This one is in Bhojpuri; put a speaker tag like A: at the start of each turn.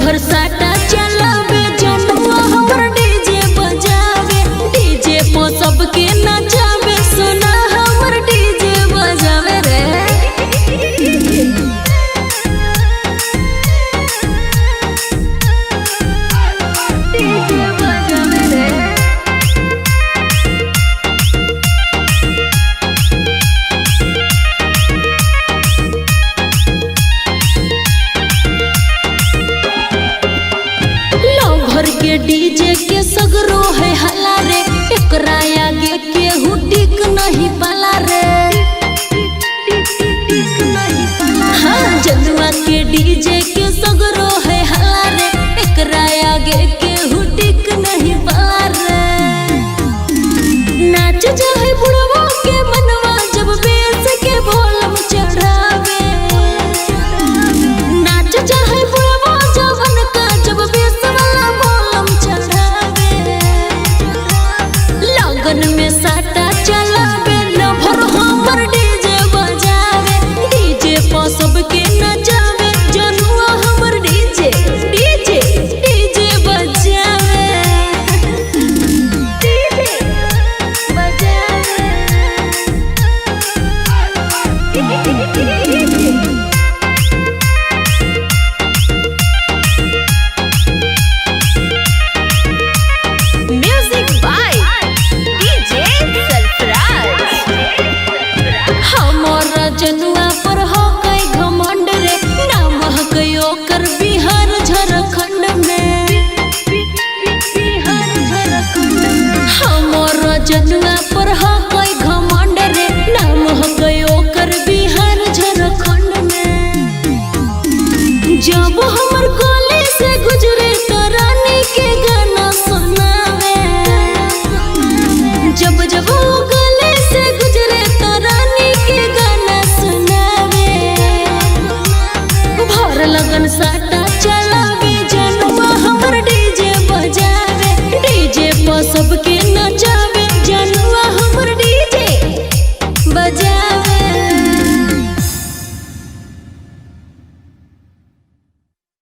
A: भरसाटा चलावे जनुआ हमर डीजे बजावे, डीजे पो सबके नचावे, सुना हमर डीजे बजावे रे। डीजे बजावे रे। के डीजे के सगरो है हला रे, एकरा आगे केहू टिक नहीं पाला रे। हाँ जनुआ के डीजे के सगरो है हला रे, एकरा आगे केहू टिक नहीं पाला रे। नाच जाए बुढ़वा के मनवा जब बेस के भोलम चढ़ावे, नाच जाए बुढ़वा जवन का जब बेस में साटा चलावे, लभर हमर डीजे बजावे, डीजे पो सबके नचावे, जनुआ हमर डीजे डीजे डीजे बजावे, डीजे बजावे।